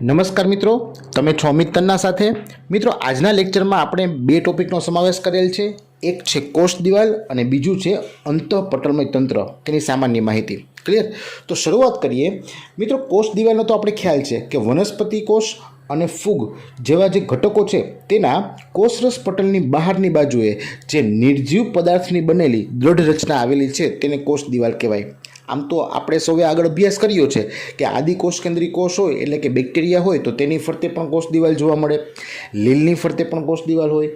નમસ્કાર મિત્રો, તમે છો અમિત તન્ના સાથે। મિત્રો, આજના લેક્ચરમાં આપણે બે ટોપિકનો સમાવેશ કરેલ છે। એક છે કોષ દિવાલ અને બીજું છે અંતઃપટલમય તંત્ર, તેની સામાન્ય માહિતી। ક્લિયર? તો શરૂઆત કરીએ। મિત્રો, કોષ દિવાલનો તો આપણે ખ્યાલ છે કે વનસ્પતિ કોષ અને ફૂગ જેવા જે ઘટકો છે તેના કોષરસ પટલની બહારની બાજુએ જે નિર્જીવ પદાર્થની બનેલી દ્રઢ રચના આવેલી છે તેને કોષ દિવાલ કહેવાય। આમ તો આપણે સૌએ આગળ અભ્યાસ કર્યો છે કે આદિકોષ કેન્દ્રી કોષ હોય એટલે કે બેક્ટેરિયા હોય તો તેની ફરતે પણ કોષ દિવાલ જોવા મળે, લીલની ફરતે પણ કોષ દિવાલ હોય,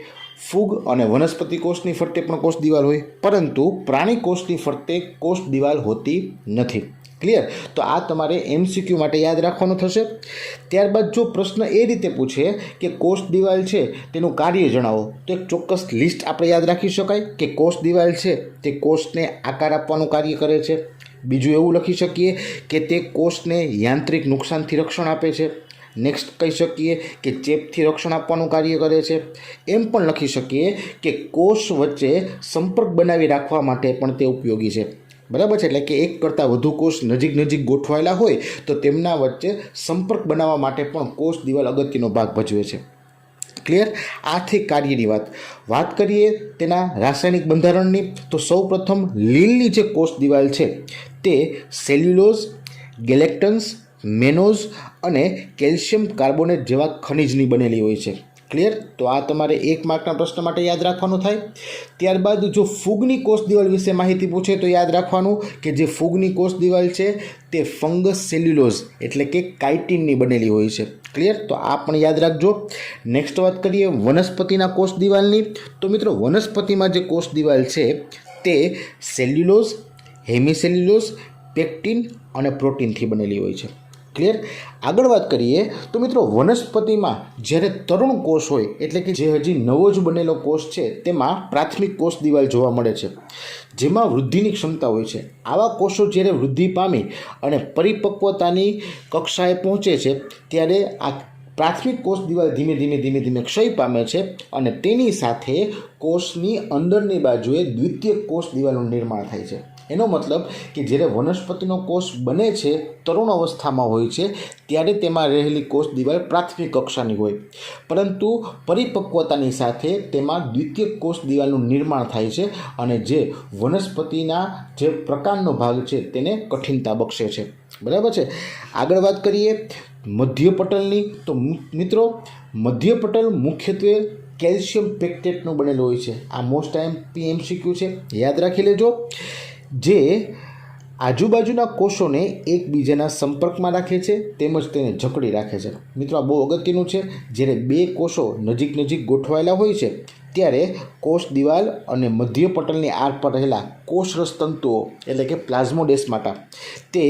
ફૂગ અને વનસ્પતિ કોષની ફરતે પણ કોષ દિવાલ હોય, પરંતુ પ્રાણી કોષની ફરતે કોષ દિવાલ હોતી નથી। ક્લિયર? તો આ તમારે MCQ માટે યાદ રાખવાનું થશે। ત્યારબાદ જો પ્રશ્ન એ રીતે પૂછે કે કોષ દિવાલ છે તેનું કાર્ય જણાવો, તો એક ચોક્કસ લિસ્ટ આપણે યાદ રાખી શકાય કે કોષ દિવાલ છે તે કોષને આકાર આપવાનું કાર્ય કરે છે। બીજું એવું લખી શકીએ કે તે કોષને યાંત્રિક નુકસાનથી રક્ષણ આપે છે। નેક્સ્ટ કહી શકીએ કે ચેપથી રક્ષણ આપવાનું કાર્ય કરે છે। એમ પણ લખી શકીએ કે કોષ વચ્ચે સંપર્ક બનાવી રાખવા માટે પણ તે ઉપયોગી છે। બરાબર છે? એટલે કે એક કરતાં વધુ કોષ નજીક ગોઠવાયેલા હોય તો તેમના વચ્ચે સંપર્ક બનાવવા માટે પણ કોષ દિવાલ અગત્યનો ભાગ ભજવે છે। ક્લિયર? આથી કાર્યની વાત કરીએ તેના રાસાયણિક બંધારણની, તો સૌપ્રથમ લીલની જે કોષ દિવાલ છે તે સેલ્યુલોઝ, ગેલેક્ટન્સ, મેનોઝ અને કેલ્શિયમ કાર્બોનેટ જેવા ખનિજની બનેલી હોય છે। ક્લિયર? તો આ તમારે 1 માર્કના પ્રશ્ન માટે યાદ રાખવાનું થાય। ત્યારબાદ જો ફૂગની કોષ દિવાલ વિશે માહિતી પૂછે તો યાદ રાખવાનું કે જે ફૂગની કોષ દિવાલ છે તે ફંગસ સેલ્યુલોઝ એટલે કે કાઇટિનની બનેલી હોય છે। ક્લિયર? તો આ પણ યાદ રાખજો। નેક્સ્ટ વાત કરીએ વનસ્પતિના કોષ દિવાલની, તો મિત્રો વનસ્પતિમાં જે કોષ દિવાલ છે તે સેલ્યુલોઝ, હેમિસેલ્યુલોઝ, પેક્ટિન અને પ્રોટીનથી બનેલી હોય છે। ક્લિયર? આગળ વાત કરીએ તો મિત્રો વનસ્પતિમાં જ્યારે તરુણ કોષ હોય એટલે કે જે હજી નવો જ બનેલો કોષ છે તેમાં પ્રાથમિક કોષ દિવાલ જોવા મળે છે, જેમાં વૃદ્ધિની ક્ષમતા હોય છે। આવા કોષો જ્યારે વૃદ્ધિ પામી અને પરિપક્વતાની કક્ષાએ પહોંચે છે ત્યારે આ પ્રાથમિક કોષ દિવાલ ધીમે ધીમે ક્ષય પામે છે અને તેની સાથે કોષની અંદરની બાજુએ દ્વિતીય કોષ દિવાલનું નિર્માણ થાય છે। એનો મતલબ કે જ્યારે વનસ્પતિનો કોષ બને છે તરુણ અવસ્થામાં હોય છે ત્યારે તેમાં રહેલી કોષ દિવાલ પ્રાથમિક કક્ષાની હોય, પરંતુ પરિપક્વતાની સાથે તેમાં દ્વિતીય કોષ દિવાલનું નિર્માણ થાય છે અને જે વનસ્પતિના જે પ્રકારનો ભાગ છે તેને કઠિનતા બક્ષે છે। બરાબર છે? આગળ વાત કરીએ મધ્યપટલની, તો મિત્રો મધ્યપટલ મુખ્યત્વે કેલ્શિયમ પેક્ટેટનું બનેલું હોય છે। આ મોસ્ટ MCQ છે, યાદ રાખી લેજો। જે આજુબાજુના કોષોને એકબીજાના સંપર્કમાં રાખે છે તેમજ તેને જકડી રાખે છે। મિત્રો આ બહુ અગત્યનું છે। જ્યારે બે કોષો નજીક ગોઠવાયેલા હોય છે ત્યારે કોષ દિવાલ અને મધ્યપટલની આરપાર રહેલા કોષરસ તંતુઓ એટલે કે પ્લાઝ્મોડેસ્માટા તે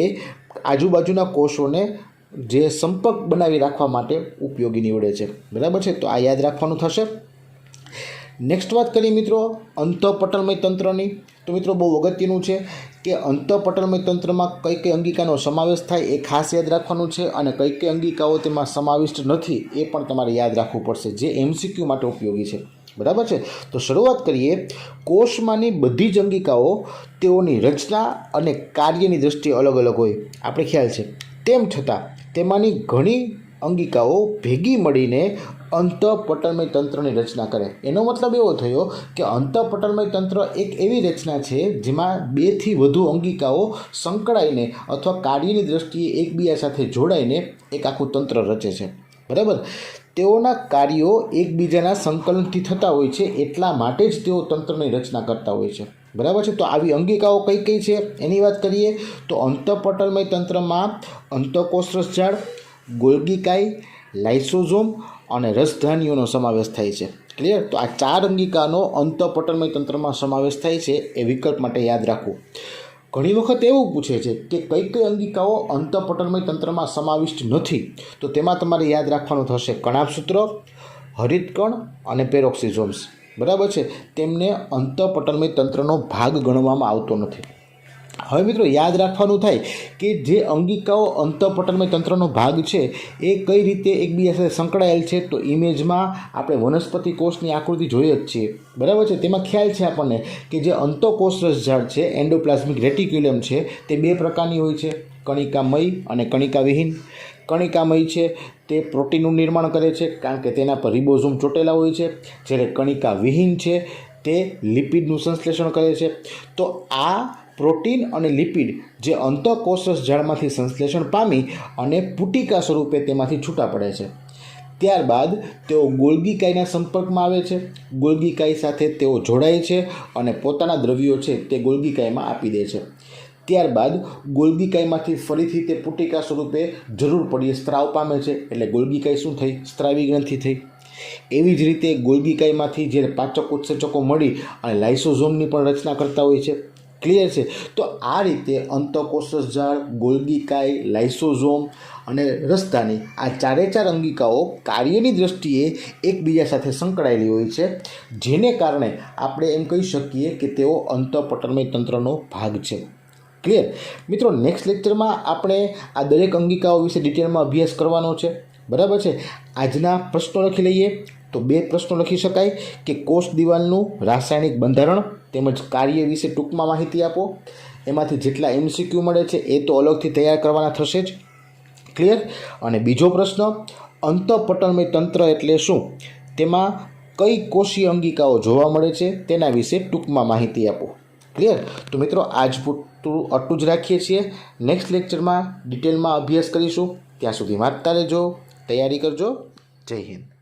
આજુબાજુના કોષોને જે સંપર્ક બનાવી રાખવા માટે ઉપયોગી નીવડે છે। બરાબર છે? તો આ યાદ રાખવાનું થશે। નેક્સ્ટ વાત કરીએ મિત્રો અંતઃપટલમય તંત્રની, તો મિત્રો બહુ અગત્યનું છે કે અંતઃપટલમય તંત્રમાં કઈ અંગિકાનો સમાવેશ થાય એ ખાસ યાદ રાખવાનું છે અને કઈ અંગિકાઓ તેમાં સમાવિષ્ટ નથી એ પણ તમારે યાદ રાખવું પડશે, જે MCQ માટે ઉપયોગી છે। બરાબર છે? તો શરૂઆત કરીએ। કોષમાંની બધી જ અંગિકાઓ તેઓની રચના અને કાર્યની દ્રષ્ટિએ અલગ હોય, આપણે ખ્યાલ છે। તેમ છતાં તેમાંની ઘણી અંગિકાઓ ભેગી મળીને અંતઃપટલમય તંત્રની રચના કરે। એનો મતલબ એવો થયો કે અંતઃપટલમય તંત્ર એક એવી રચના છે જેમાં 2 થી વધુ અંગિકાઓ સંકળાઈને અથવા કાર્યની દ્રષ્ટિએ એકબીજા સાથે જોડાઈને એક આખું તંત્ર રચે છે। બરાબર? તેઓના કાર્યો એકબીજાના સંકલનથી થતા હોય છે, એટલા માટે જ તેઓ તંત્રની રચના કરતા હોય છે। બરાબર છે? તો આવી અંગિકાઓ કઈ છે એની વાત કરીએ તો અંતઃપટલમય તંત્રમાં અંતઃકોષરસ ઝાડ, ગોલ્ગી કાય, લાઇસોઝોમ અને રસધાનીઓનો સમાવેશ થાય છે। ક્લિયર? તો આ 4 અંગિકાનો અંતઃપટલમય તંત્રમાં સમાવેશ થાય છે, એ વિકલ્પ માટે યાદ રાખવું। ઘણી વખત એવું પૂછે છે કે કઈ અંગિકાઓ અંતઃપટલમય તંત્રમાં સમાવિષ્ટ નથી, તો તેમાં તમારે યાદ રાખવાનું થશે કણાભસૂત્ર, હરિતકણ અને પેરોક્સિઝોમ્સ। બરાબર છે? તેમને અંતઃપટલમય તંત્રનો ભાગ ગણવામાં આવતો નથી। હવે મિત્રો યાદ રાખવાનું થાય કે જે અંગિકાઓ અંતઃપટલમય તંત્રનો ભાગ છે એ કઈ રીતે એકબીજા સાથે સંકળાયેલ છે, તો ઇમેજમાં આપણે વનસ્પતિ કોષની આકૃતિ જોઈએ જ છીએ। બરાબર છે? તેમાં ખ્યાલ છે આપણને કે જે અંતઃકોષરસ ઝાડ છે એન્ડોપ્લાઝમિક રેટિક્યુલમ છે તે 2 પ્રકારની હોય છે। કણિકામય અને કણિકાવિહીન. કણિકામય છે તે પ્રોટીનનું નિર્માણ કરે છે કારણ કે તેના પર રિબોઝોમ ચોટેલા હોય છે, જ્યારે કણિકાવિહીન છે તે લિપિડનું સંશ્લેષણ કરે છે. તો આ પ્રોટીન અને લિપિડ જે અંતઃકોષરસ જાળમાંથી સંશ્લેષણ પામી અને પુટિકા સ્વરૂપે તેમાંથી છૂટા પડે છે. ત્યારબાદ તેઓ ગોલ્ગી કાયના સંપર્કમાં આવે છે. ગોલ્ગી કાય સાથે તેઓ જોડાય છે અને પોતાના દ્રવ્યો છે તે ગોલ્ગી કાયમાં આપી દે છે. ત્યારબાદ ગોલ્ગી કાયમાંથી ફરીથી તે પુટિકા સ્વરૂપે જરૂર પડીએ સ્ત્રાવ પામે છે, એટલે ગોલ્ગી કાય શું થઈ? સ્ત્રાવી ગ્રંથિ થઈ. એવી જ રીતે ગોલ્ગી કાયમાંથી જે પાચક ઉત્સેચકો મળી અને લાઇસોઝોમની પણ રચના કરતા હોય છે. ક્લિયર છે? તો આ રીતે અંતઃકોષરસ જાળ, ગોલ્ગી કાય, લાઇસોઝોમ અને રસધાની આ ચારે ચાર અંગિકાઓ કાર્યની દ્રષ્ટિએ એકબીજા સાથે સંકળાયેલી હોય છે, જેને કારણે આપણે એમ કહી શકીએ કે તેઓ અંતઃપટલમય તંત્રનો ભાગ છે. ક્લિયર મિત્રો? નેક્સ્ટ લેક્ચરમાં આપણે આ દરેક અંગિકાઓ વિશે ડિટેલમાં અભ્યાસ કરવાનો છે. બરાબર છે? આજના પ્રશ્નો લખી લઈએ. તો 2 પ્રશ્નો લખી શકાય કે કોષ દિવાલનું રાસાયણિક બંધારણ તેમજ કાર્ય વિશે ટૂંકમાં માહિતી આપો. એમાંથી જેટલા MCQ મળે છે એ તો અલગથી તૈયાર કરવાના થશે જ. ક્લિયર? અને બીજો પ્રશ્ન, અંતઃપટલમય તંત્ર એટલે શું? તેમાં કઈ કોષીય અંગિકાઓ જોવા મળે છે તેના વિશે ટૂંકમાં માહિતી આપો. ક્લિયર? તો મિત્રો આજ પૂરતું આટલું જ રાખીએ છીએ. નેક્સ્ટ લેક્ચરમાં ડિટેલમાં અભ્યાસ કરીશું. ત્યાં સુધી વાંચતા રહેજો, તૈયારી કરજો. જય હિન્દ.